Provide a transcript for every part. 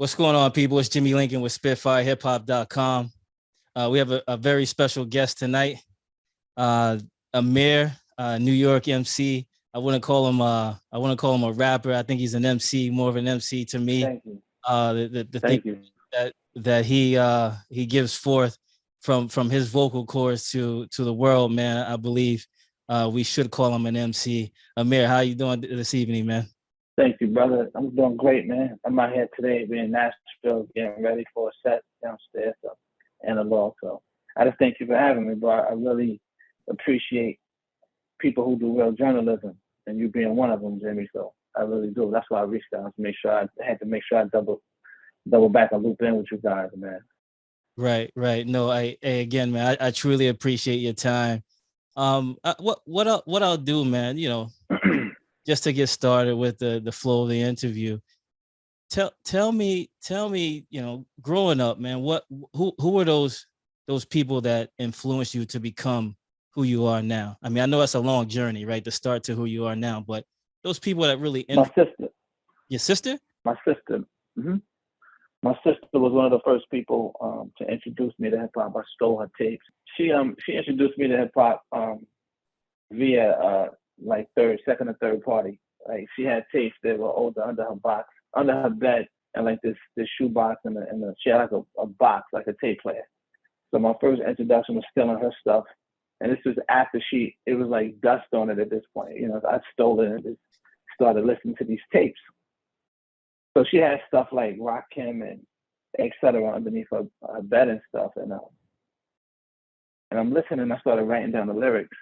What's going on, people? It's Jimmy Lincoln with SpitFireHipHop.com. We have a very special guest tonight, Amir, New York MC. I wouldn't call him a rapper. I think he's an MC, more of an MC to me. Thank you. The Thank thing you. that he gives forth from his vocal cords to the world, man. I believe we should call him an MC. Amir, how you doing this evening, man? Thank you, brother. I'm doing great, man. I'm out here today being in Nashville, getting ready for a set downstairs and a law. So I just thank you for having me, bro. I really appreciate people who do real journalism, and you being one of them, Jimmy. So I really do. That's why I reached out to make sure I had to make sure I double back and loop in with you guys, man. Right. No, again, man, I truly appreciate your time. What I'll do, man, you know, just to get started with the flow of the interview. Tell me, you know, growing up, man, who were those people that influenced you to become who you are now? I mean, I know that's a long journey, right, to start to who you are now, but those people that really my sister. Your sister? My sister. Mm-hmm. My sister was one of the first people to introduce me to hip hop. I stole her tapes. She introduced me to hip hop via like second or third party. Like she had tapes that were older under her bed, and like this shoe box and she had like a box, like a tape player. So my first introduction was stealing her stuff, and this was after it was like dust on it at this point. You know, I stole it and just started listening to these tapes. So she had stuff like Rakim and etc. underneath her bed and stuff, and I'm listening. And I started writing down the lyrics.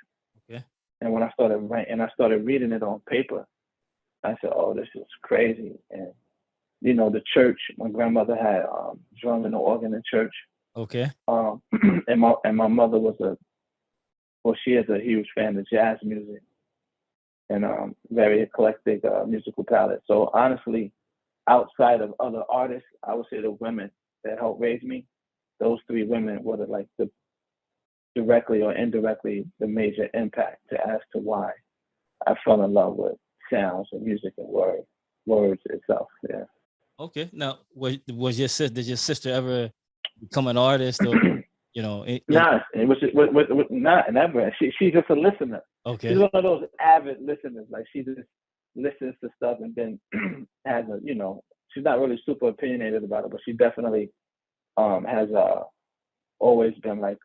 Okay. And when I started writing, I started reading it on paper, I said, "Oh, this is crazy." And you know, the church. My grandmother had drum and organ in church. Okay. And my mother she is a huge fan of jazz music and very eclectic musical palette. So honestly, outside of other artists, I would say the women that helped raise me, those three women were the directly or indirectly the major impact as to why I fell in love with sounds and music and words itself. Yeah. Okay. Now, did your sister ever become an artist, or you know? Nah, never. She's just a listener. Okay. She's one of those avid listeners. Like she just listens to stuff and then has a, you know, she's not really super opinionated about it, but she definitely has always been like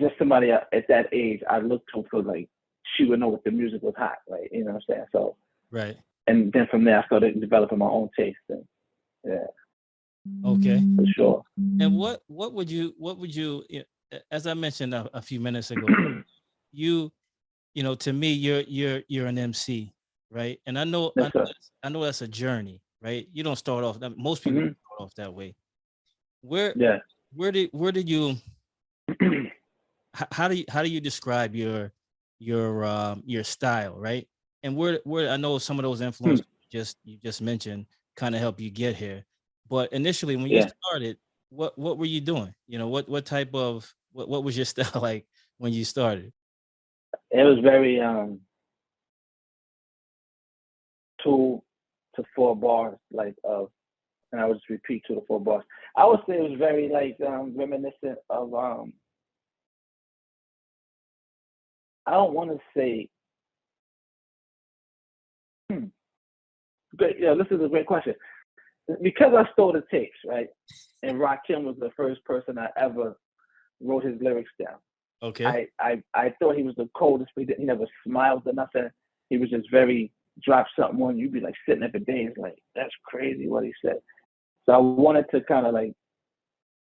just somebody at that age I looked to for, like, she would know if the music was hot, right? You know what I'm saying? So right. And then from there I started developing my own taste, and yeah. Okay. For sure. And what would you, as I mentioned a few minutes ago, you know, to me, you're an MC, right? And I know that's a journey, right? You don't start off. Most people don't start off that way. Where did you? How do you describe your style, right? And where I know some of those influences you just mentioned kind of help you get here. But initially, when you started, what were you doing? You know, what type of what was your style like when you started? It was very 2 to 4 bars, like and I would just repeat 2 to 4 bars. I would say it was very like reminiscent of I don't want to say. Great, yeah, this is a great question. Because I stole the tapes, right? And Rakim was the first person I ever wrote his lyrics down. Okay. I thought he was the coldest, but he never smiled or nothing. He was just very, drop something on you, you'd be like sitting there for days, like, that's crazy what he said. So I wanted to kind of like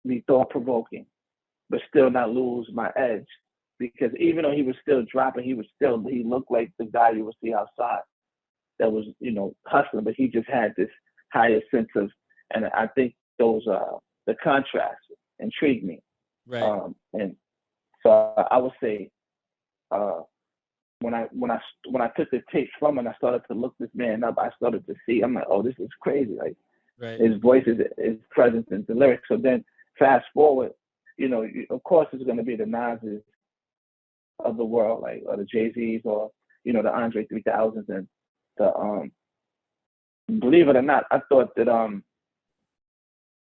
be thought-provoking, but still not lose my edge. Because even though he was still dropping, he looked like the guy you would see outside that was, you know, hustling, but he just had this higher sense of, and I think those the contrast intrigued me. Right. And so I would say when I took the tapes from him and I started to look this man up, I started to see, I'm like, oh, this is crazy. Like his voice, his presence, and the lyrics. So then fast forward, you know, of course it's going to be the Nas's of the world, like, or the Jay-Z's, or, you know, the Andre 3000s and the believe it or not, I thought that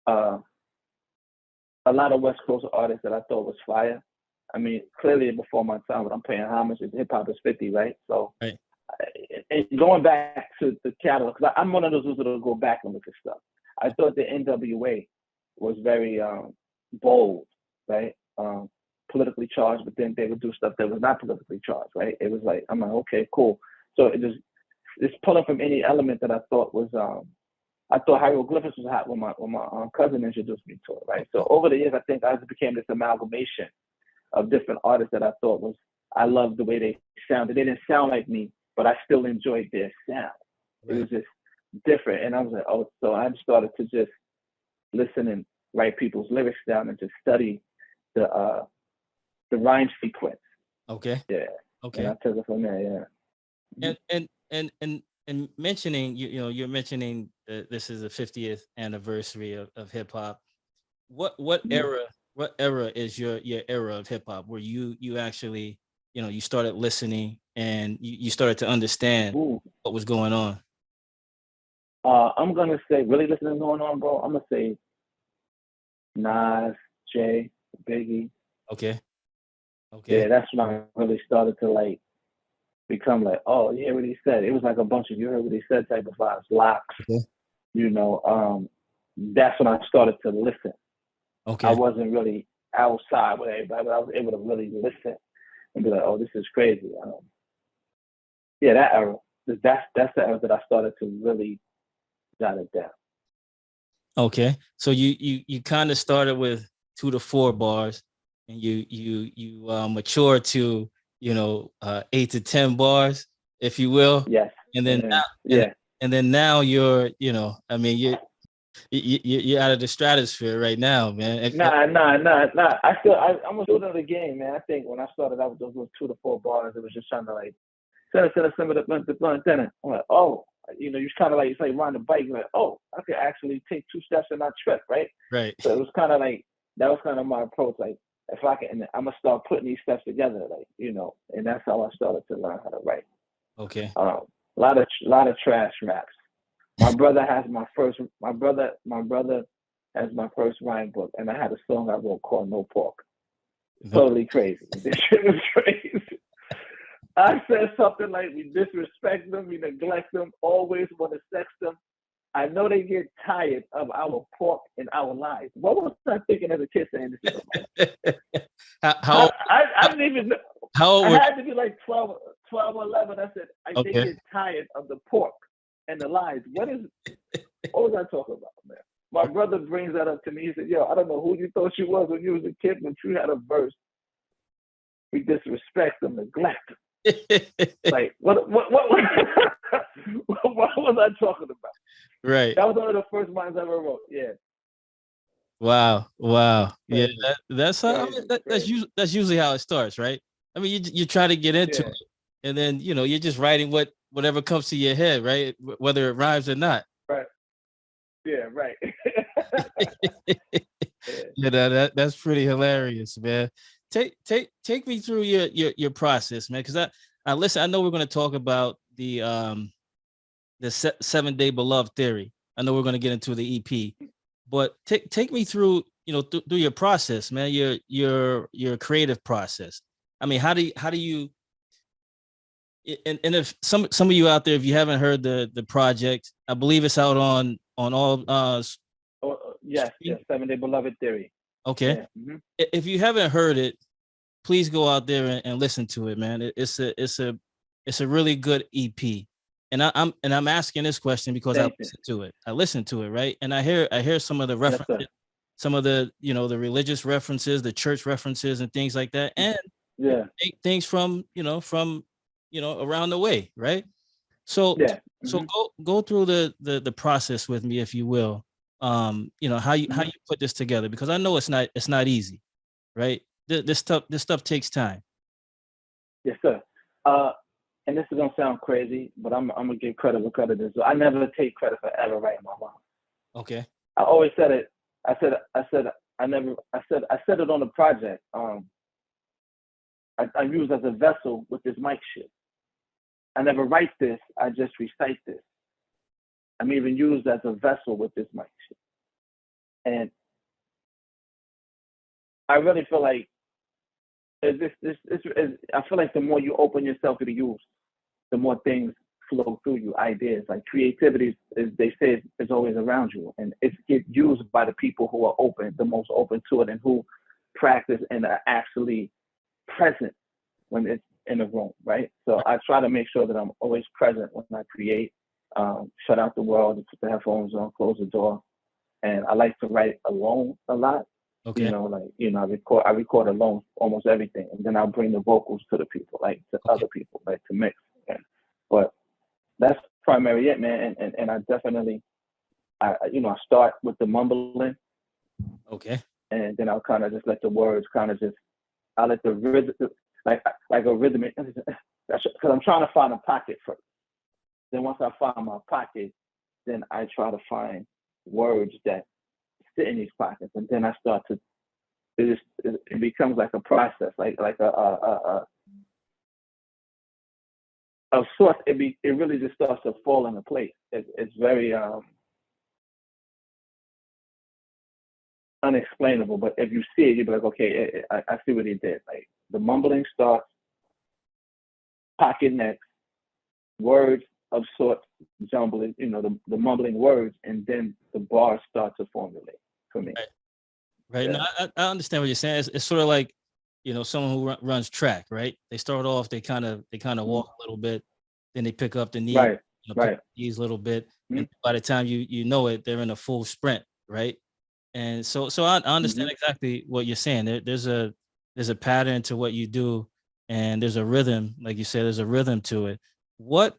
uh, a lot of West Coast artists that I thought was fire. I mean, clearly before my time, but I'm paying homage to hip hop is 50, right? So, Right. And going back to the catalog, because I'm one of those that'll go back and look at stuff. I thought the NWA was very bold, right? Politically charged, but then they would do stuff that was not politically charged, right? It was like, I'm like, okay, cool. So it's pulling from any element that I thought was I thought hieroglyphics was hot when my cousin introduced me to it, right? So over the years, I think I just became this amalgamation of different artists that I thought was, I loved the way they sounded. They didn't sound like me, but I still enjoyed their sound. Right. It was just different. And I was like, oh, so I started to just listen and write people's lyrics down and just study the rhyme sequence. Okay. Yeah. Okay. And I took it from there, yeah. And mentioning, you're mentioning that this is the 50th anniversary of hip hop. What era is your era of hip hop where you actually, you started listening and you started to understand what was going on? I'm gonna say, really listening going on, bro. I'm gonna say Nas, Jay, Biggie. Okay. Yeah, that's when I really started to like become like, oh, you hear what he said. It was like a bunch of you heard what he said type of vibes, locks. Okay. That's when I started to listen. Okay. I wasn't really outside with everybody, but I was able to really listen and be like, oh, this is crazy. Yeah, that era. That's the era that I started to really jot it down. Okay. So you kind of started with 2 to 4 bars and you matured to 8 to 10 bars, if you will. Yes. And then now you're I mean you're out of the stratosphere right now, man. Nah. I'm a student of the game, man. I think when I started out with those 2 to 4 bars, it was just trying to like some of the I'm like, oh, you're kind of like, it's like riding a bike. You're like, oh, I could actually take 2 steps and not trip, right? Right. So it was kind of like, that was kind of my approach. Like, if I can, and I'm gonna start putting these steps together, like, and that's how I started to learn how to write. Okay. A lot of trash raps. My brother has my first rhyme book, and I had a song I wrote called No Pork. Totally crazy. This shit was crazy. I said something like, we disrespect them, we neglect them, always want to sex them. I know they get tired of our pork and our lies. What was I thinking as a kid saying this? I didn't even know. How old I had to be like 12 or 11. I said, they get tired of the pork and the lies. What was I talking about, man? My brother brings that up to me. He said, yo, I don't know who you thought you was when you was a kid, but you had a verse. We disrespect them, neglect them. Like, what what was I talking about? Right. That was one of the first lines I ever wrote. Yeah. Wow. Crazy. Yeah, that's how, that's usually how it starts, right? I mean, you try to get into it, and then you're just writing whatever comes to your head, right? Whether it rhymes or not. Right. Yeah. Right. That's pretty hilarious, man. Take me through your process, man, because I listen. I know we're going to talk about the 7-Day Beloved theory. I know we're going to get into the EP, but take me through through your process, man. Your creative process. I mean, how do you and if some of you out there, if you haven't heard the project, I believe it's out on all yes, 7-Day Beloved theory. Okay. Yeah. Mm-hmm. If you haven't heard it, please go out there and listen to it, man. It's a really good EP. And I'm asking this question because I listened to it. I listened to it, right? And I hear some of the references, some of the the religious references, the church references, and things like that, and things from around the way, right? So so go through the process with me, if you will. How you put this together, because I know it's not easy, right? This stuff takes time. Yes, sir. And this is gonna sound crazy, but I'm gonna give credit where credit is. I never take credit for ever writing my mom. Okay. I always said it. I said it on the project. I use as a vessel with this mic shit. I never write this. I just recite this. I'm even used as a vessel with this mic. And I really feel like I feel like the more you open yourself to the use, the more things flow through you, ideas. Like creativity, they say, is always around you. And it's get used by the people who are open, the most open to it, and who practice and are actually present when it's in the room, right? So I try to make sure that I'm always present when I create, shut out the world, put the headphones on, close the door. And I like to write alone a lot. Okay. I record alone almost everything, and then I'll bring the vocals to the people, like to other people, like to mix. Yeah. But that's primarily it, man. And I definitely, I start with the mumbling. Okay. And then I'll kind of just let the words I let the rhythm, like a rhythmic, because I'm trying to find a pocket first. Then once I find my pocket, then I try to find words that sit in these pockets, and then I start to. It becomes like a process, like a of sorts. It really just starts to fall into place. It's very unexplainable, but if you see it, you'll be like, okay, I see what he did. Like the mumbling starts, pocket next, words of sorts jumbling, the mumbling words, and then the bars start to formulate for me. Right. Yeah. No, I understand what you're saying. It's sort of like, someone who runs track, right? They start off, they kind of walk a little bit, then they pick up the knee, right, pick up the knees a little bit, and by the time you know it, they're in a full sprint, right? And so I understand exactly what you're saying. There's a pattern to what you do, and there's a rhythm, like you said, there's a rhythm to it. What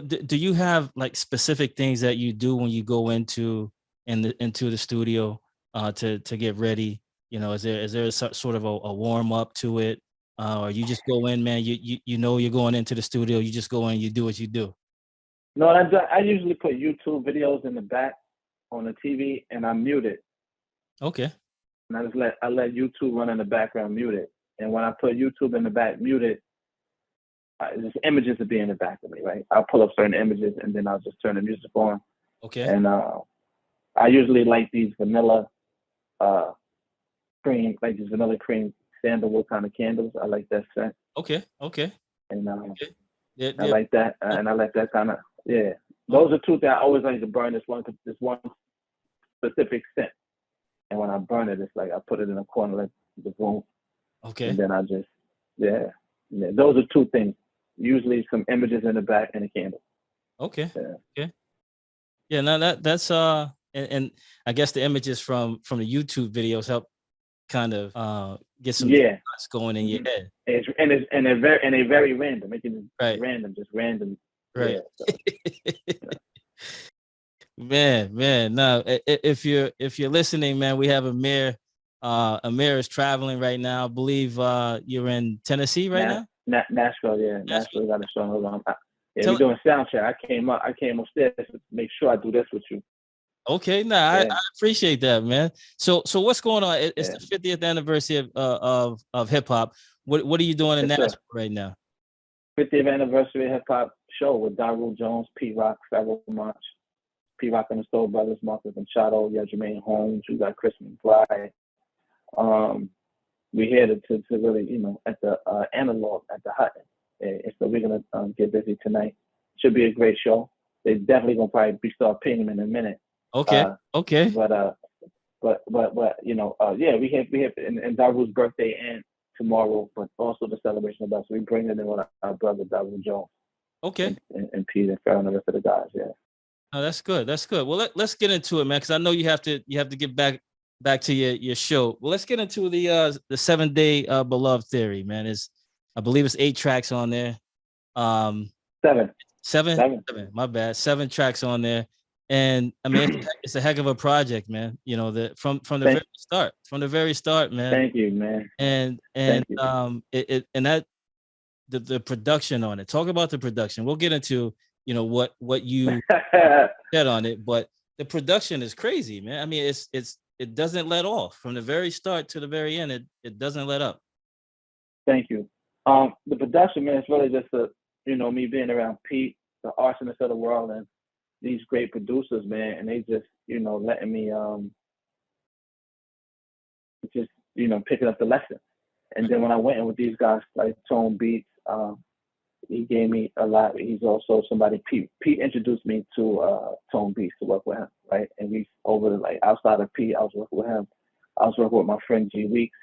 do you have, like, specific things that you do when you go into the studio to get ready? Is there a sort of a warm up to it, or you just go in, man? You know you're going into the studio. You just go in, you do what you do. No, I usually put YouTube videos in the back on the TV, and I mute it. Okay. And I let YouTube run in the background, mute it. And when I put YouTube in the back, mute it, just images will be in the back of me, right? I'll pull up certain images, and then I'll just turn the music on. Okay. And I usually like these vanilla cream, like these vanilla cream sandalwood kind of candles. I like that scent. Okay. And Okay. Yeah, I like that, and I like that kind of, yeah. Those are two things I always like to burn. This one specific scent, and when I burn it, it's like I put it in a corner of the room. Okay. And then I just, yeah. Those are two things. Usually some images in the back and a candle. Okay. Yeah. Okay. Yeah. No, that's and I guess the images from the YouTube videos help kind of get some thoughts going in your head. And they're very random. It can right. just random. Right. Yeah, so. Man. No, if you're listening, man, we have Amir. Amir is traveling right now. I believe you're in Tennessee right now. Nashville, yeah. Nashville got a show on. Yeah, we're doing sound check. I came upstairs to make sure I do this with you. Okay, I appreciate that, man. So what's going on? It's the 50th anniversary of hip hop. What are you doing in Nashville right now? 50th anniversary hip hop show with Daru Jones, P Rock, Pharoah Monch, P Rock and the Soul Brothers, Marcus Machado, Jermaine Holmes. We got Chris McBride. We're here to really, at the Analog at the Hutton. And so we're gonna get busy tonight. Should be a great show. They definitely gonna probably start paying them in a minute. Okay. But we have and Daru's birthday and tomorrow, but also the celebration of us. We bring it in with our brother Daru Jones. Okay. And Pete and Farrell and the rest of the guys. Yeah. Oh, that's good. That's good. Well, let's get into it, man, because I know you have to get back to your show. Well, let's get into the 7-day Beloved Theory, man. I believe it's 8 tracks on there. Seven. My bad. 7 tracks on there, and I mean it's a heck of a project, man. From the very start, man. Thank you, man. And that the production on it. Talk about the production. We'll get into what you said on it, but the production is crazy, man. I mean, it doesn't let off from the very start to the very end. It doesn't let up. Thank you. The production, man, it's really just me being around Pete, the arsonist of the world, and these great producers, man, and they just, letting me just, picking up the lesson. And then when I went in with these guys like Tone Beats, he gave me a lot. He's also somebody, Pete introduced me to Tone Beats to work with him, right? And we outside of Pete, I was working with him. I was working with my friend G Weeks,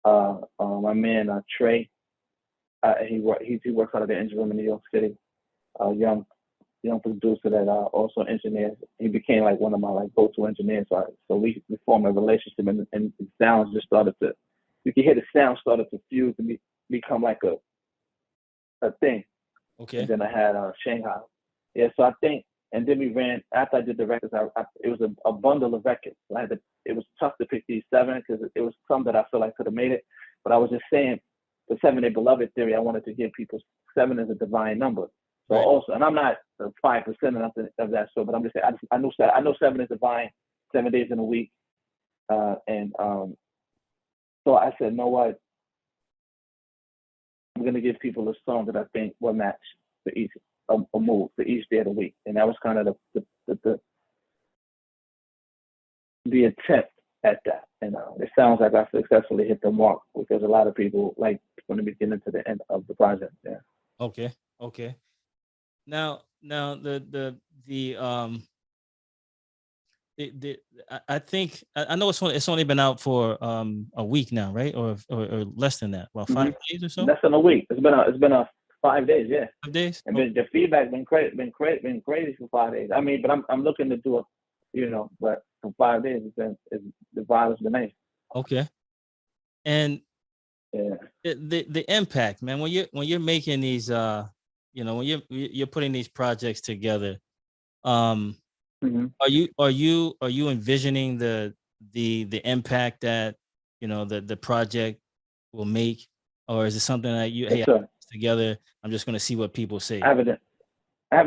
my man Trey. He works out of the engine room in New York City. Young producer that also engineers. He became like one of my like go-to engineers. So we formed a relationship, and the sounds just started to. You can hear the sound started to fuse and become like a thing. Okay. And then I had Shanghai. Yeah. So I think, and then we ran after I did the records. It was a bundle of records. It was tough to pick these 7 because it was some that I feel like could have made it. But I was just saying, the 7 Day Beloved theory. I wanted to give people 7 as a divine number. So also, and I'm not 5% or nothing of that sort, but I'm just saying I know 7 is divine, 7 days in a week, so I said, know what? I'm gonna give people a song that I think will match for each a move for each day of the week, and that was kind of the attempt at that. And it sounds like I successfully hit the mark because a lot of people like from the beginning to the end of the project. Yeah. Okay. Now the I think I know it's only been out for a week now, right? Or less than that. Well, 5 days or so. Less than a week. It's been a 5 days, yeah. 5 days. And the feedback been crazy for 5 days. I mean, but I'm looking to do but for 5 days the vibe has been nice. Okay. And yeah, the impact, man, when you're making these when you're putting these projects together, are you envisioning the impact that the project will make, or is it something that I put this together, I'm just going to see what people say? I have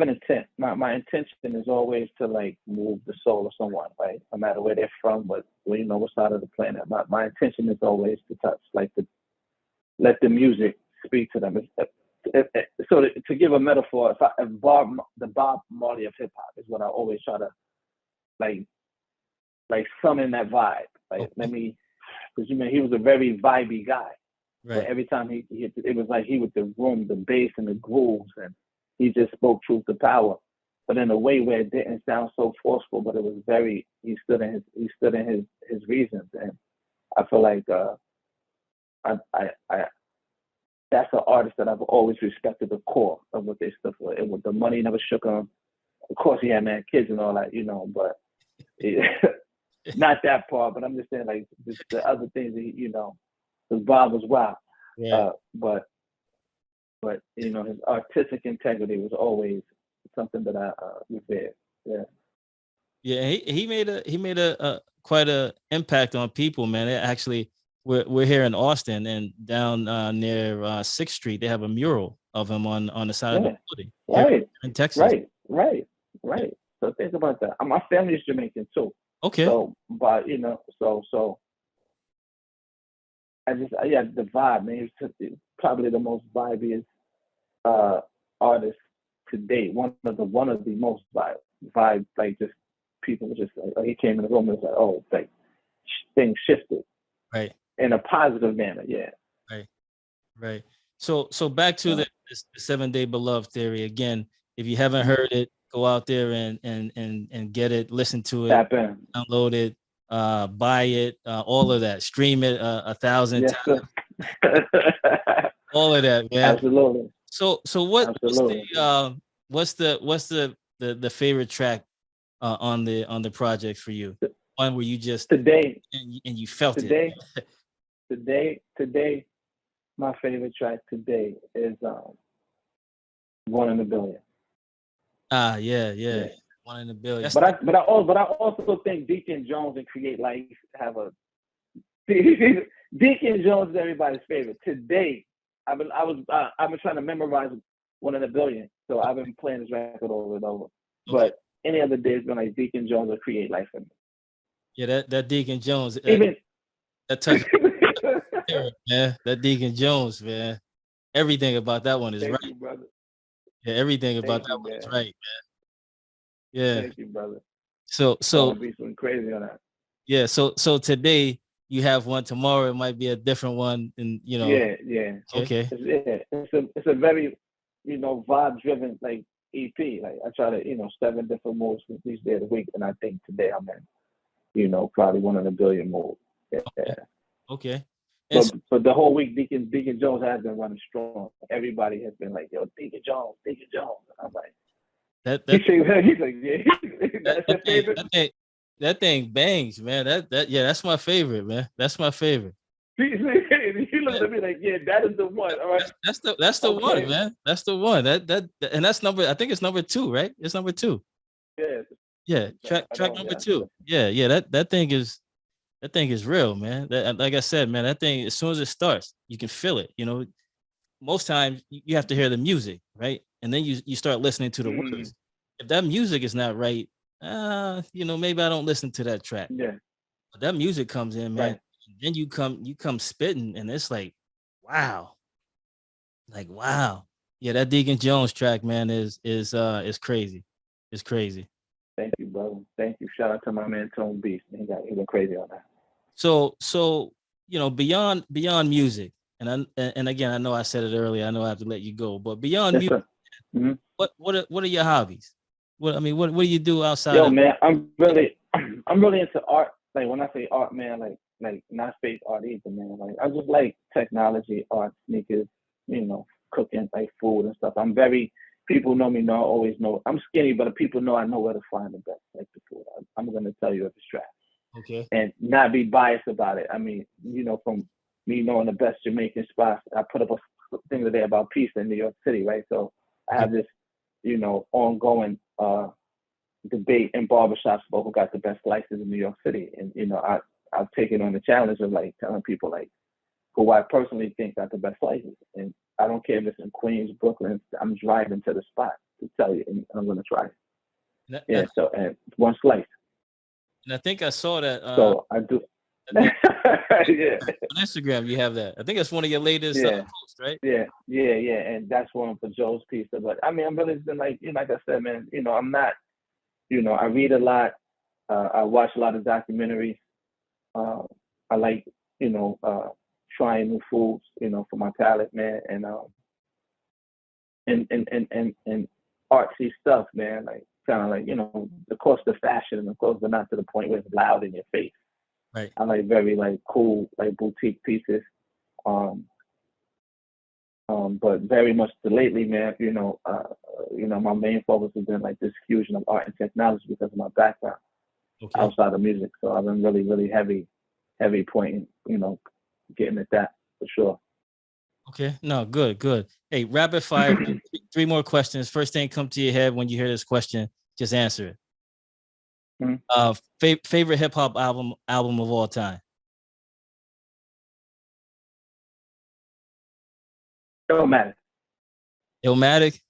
an intent. My intention is always to like move the soul of someone, right? No matter where they're from, but what side of the planet. My intention is always to touch, like to let the music speak to them. So to give a metaphor, the Bob Marley of hip hop is what I always try to like summon that vibe. Like because he was a very vibey guy. Right. So every time he it was like he with the room, the bass and the grooves, and he just spoke truth to power, but in a way where it didn't sound so forceful, but it was very. He stood in his reasons, and I feel like I that's an artist that I've always respected the core of what they stood for. The money never shook him. Of course, he had mad kids and all that, but not that part. But I'm just saying, like, the other things, because Bob was wild. Yeah. But his artistic integrity was always something that I revered. Yeah. Yeah, he made a quite a impact on people, man. Actually, we're here in Austin, and down near 6th Street, they have a mural of him on the side of the building. Right. In Texas. Right. So think about that. My family is Jamaican too. Okay. So, but so I just the vibe, man. He's probably the most vibiest artist to date. One of the most vibe, like just people were just like he came in the room and was like, oh, like things shifted. Right. In a positive manner, yeah. Right. So back to the 7 Day Beloved theory again. If you haven't heard it, go out there and get it, listen to it, tap in, download it, buy it, all of that, stream it 1,000 times, all of that, man. Absolutely. So what's the favorite track on the project for you? One where you just today and you felt it. Today, my favorite track today is 1 in a Billion. Yeah. 1 in a Billion. But I also think Deacon Jones and Create Life have a Deacon Jones is everybody's favorite. Today, I've been trying to memorize 1 in a Billion, so I've been playing this record over and over. Okay. But any other day, it's been like Deacon Jones or Create Life for me. Yeah, that Deacon Jones. Even that touch, man. That Deacon Jones, man. Everything about that one is right. Brother. Yeah, everything about Thank that you, one is man. right. Yeah. Thank you, brother. So Long Beach went crazy on that. yeah, so today you have one, tomorrow it might be a different one, and Yeah. okay. It's a very, vibe driven like EP. Like I try to, 7 different moves each day of the week, and I think today I'm in, probably 1 in a billion moves. Yeah. Okay. And But the whole week, Deacon Jones has been running strong. Everybody has been like, "Yo, Deacon Jones." I'm like, that he's that like, yeah, that, that's that your thing favorite. that thing bangs, man. Yeah, that's my favorite, man. That's my favorite. He looks at me like, yeah, that is the one. All right. That's the one, Okay. man. That's the one. And that's number. I think it's number 2, right? It's number 2. Yeah. Yeah, track number 2. Yeah. That thing is real, man. Like I said, man, that thing, as soon as it starts, you can feel it. Most times you have to hear the music, right? And then you start listening to the Mm-hmm. words. If that music is not right, maybe I don't listen to that track. Yeah. But that music comes in, man. Right. Then you come spitting, and it's wow, like wow. Yeah, that Deacon Jones track, man, is crazy. It's crazy. Thank you, brother. Thank you. Shout out to my man Tone Beast. He went crazy on that. So beyond music, and again, I know I said it earlier. I know I have to let you go, but beyond Yes, music, sir. Mm-hmm. what are your hobbies? What do you do outside Yo, of? man, I'm really into art. Like when I say art, man, like not fake art either, man. Like I just like technology, art, sneakers, cooking, like food and stuff. People know me, know I always know. I'm skinny, but people know I know where to find the best, like the food. I'm gonna tell you if it's trash Okay. and not be biased about it. I mean, from me knowing the best Jamaican spots, I put up a thing today about pizza in New York City, right? So I Okay. have this, ongoing debate in barbershops about who got the best slices in New York City. And, I've taken on the challenge of like telling people like who I personally think got the best slices. And I don't care if it's in Queens, Brooklyn, I'm driving to the spot to tell you, and I'm going to try it. And I, Yeah. So, and one slice. and I think I saw that. So I do. I think Yeah. on Instagram you have that. I think it's one of your latest Yeah. posts, right? Yeah. And that's one for Joe's pizza. But I mean, I'm really been like, like I said, man, I'm not, I read a lot. I watch a lot of documentaries. I like, trying new foods, for my palate, man, and artsy stuff, man. Like kind of like, of course the fashion, and of course, but not to the point where it's loud in your face. Right. I like very like cool, like boutique pieces. But very much lately, man, my main focus has been like this fusion of art and technology because of my background Okay. outside of music. So I've been really, really heavy pointing, getting at that for sure. Okay. No, good. Hey, rapid fire. 3 more questions. First thing come to your head when you hear this question, just answer it. Favorite hip hop album of all time. Illmatic. Illmatic.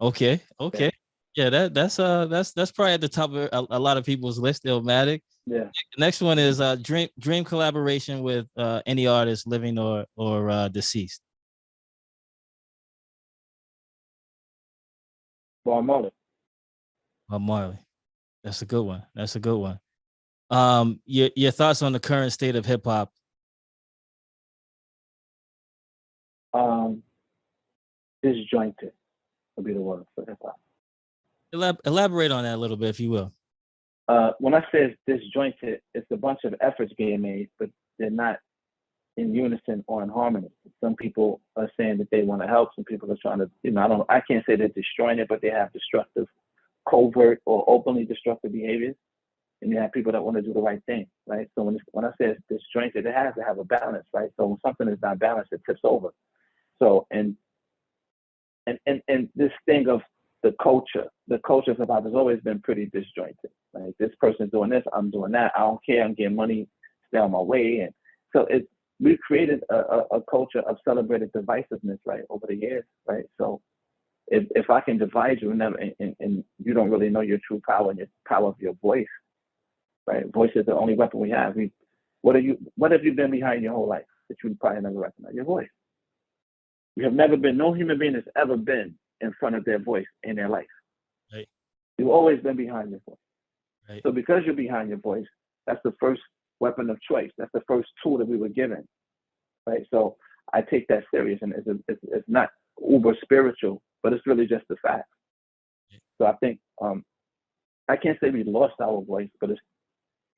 Okay. Yeah. Yeah, that's probably at the top of a lot of people's list. Illmatic. Yeah. The next one is dream collaboration with any artist, living or deceased. Bob Marley. Marley. That's a good one. Your thoughts on the current state of hip hop? Disjointed would be the word for hip hop. Elaborate on that a little bit, if you will. When I say it's disjointed, it's a bunch of efforts being made, but they're not in unison or in harmony. Some people are saying that they want to help. Some people are trying to, I can't say they're destroying it, but they have destructive, covert or openly destructive behaviors. And you have people that want to do the right thing, right? So when I say it's disjointed, it has to have a balance, right? So when something is not balanced, it tips over. So and this thing of the culture of hip hop has always been pretty disjointed. Like this person's doing this, I'm doing that. I don't care. I'm getting money, stay on my way. And so we've created a culture of celebrated divisiveness, right, over the years, right? So if I can divide you and you don't really know your true power and your power of your voice, right? Voice is the only weapon we have. What have you been behind your whole life that you probably never recognize? Your voice. You have never been, no human being has ever been in front of their voice in their life. Right. You've always been behind your voice. Right. So because you're behind your voice, that's the first weapon of choice. That's the first tool that we were given. Right. So I take that serious, and it's not uber spiritual, but it's really just the fact. So I think I can't say we lost our voice, but it's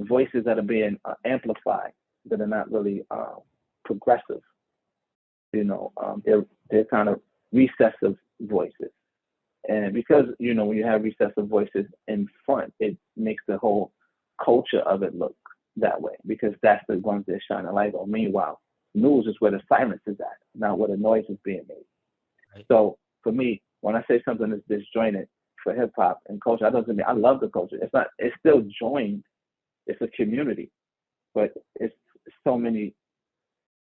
voices that are being amplified that are not really progressive. You know, they're kind of recessive voices, and because when you have recessive voices in front, it makes the whole culture of it look that way, because that's the ones that shine a light on. Meanwhile, news is where the silence is at, not where the noise is being made. Right. So for me, when I say something is disjointed for hip hop and culture, that doesn't mean I love the culture. It's not. It's still joined. It's a community, but it's so many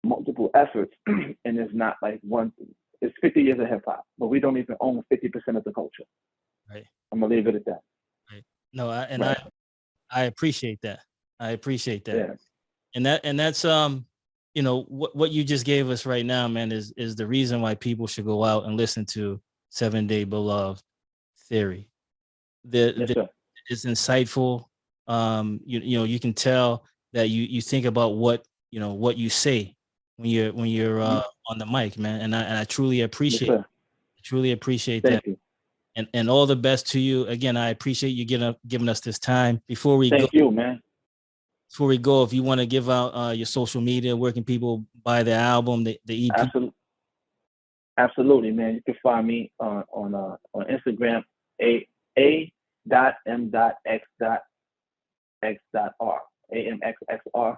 multiple efforts, and it's not like one. It's 50 years of hip hop, but we don't even own 50% of the culture. Right. I'm gonna leave it at that. Right. No, I appreciate that. I appreciate that. Yeah. And that's what you just gave us right now, man, is the reason why people should go out and listen to 7 Day Beloved Theory. It's insightful. You can tell that you think about what you say when you're on the mic, man. And I truly appreciate that. Thank you. And all the best to you. Again, I appreciate you giving us this time. Before we Thank you, man. Before we go, if you want to give out your social media, where can people buy the album, the EP? Absolutely, man. You can find me on Instagram, a.m.x.x.r, AMXXR,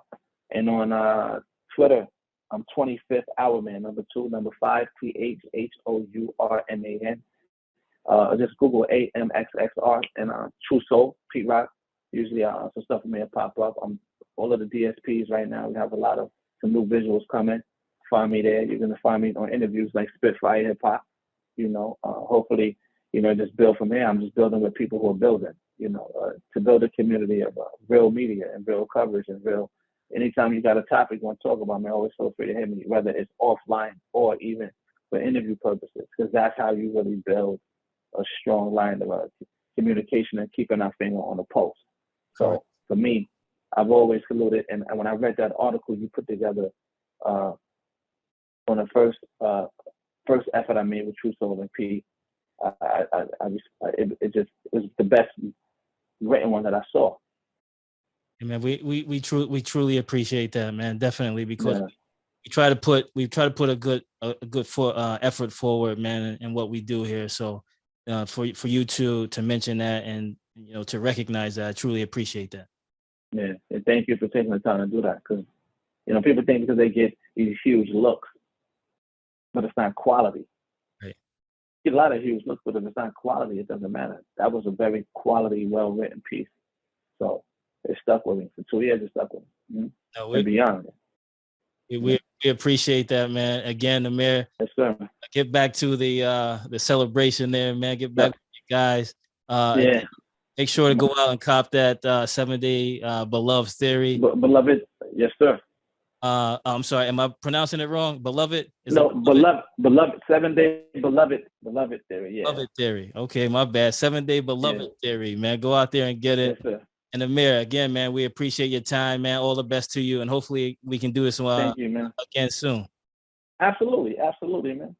and on Twitter, I'm 25th Hour Man, number 2, number 5, PHHOURMAN. Just Google AMXXR and True Soul, Pete Rock. Usually some stuff may pop up. I'm all of the DSPs right now. We have some new visuals coming. Find me there. You're gonna find me on interviews like SpitFireHipHop. Hopefully, just build from here. I'm just building with people who are building. To build a community of real media and real coverage and real. Anytime you got a topic you want to talk about, man, always feel free to hit me, whether it's offline or even for interview purposes, because that's how you really build a strong line of communication and keeping our finger on the pulse. So for me, I've always saluted, and when I read that article you put together on the first effort I made with True Soul and P, it was the best written one that I saw. Yeah, man, we truly appreciate that, man. Definitely, because we try to put a good effort forward, man, in what we do here. So for you to mention that and to recognize that, I truly appreciate that. Yeah, and thank you for taking the time to do that, because people think because they get these huge looks, but it's not quality. Right. You get a lot of huge looks, but if it's not quality, it doesn't matter. That was a very quality, well-written piece. So it stuck with me. For 2 years, it stuck with me. And beyond. We appreciate that, man. Again, Amir. Yes, sir. Get back to the celebration there, man. Get back with you guys. Make sure to go out and cop that 7 Day Beloved Theory. Beloved, yes, sir. I'm sorry, am I pronouncing it wrong? Beloved? Beloved, 7 Day Beloved Theory, yeah. Beloved Theory. Okay, my bad. 7 Day Beloved Theory, man. Go out there and get it. Yes, sir. And Amir, again, man, we appreciate your time, man. All the best to you, and hopefully we can do this Thank you, man. again soon. Absolutely, man.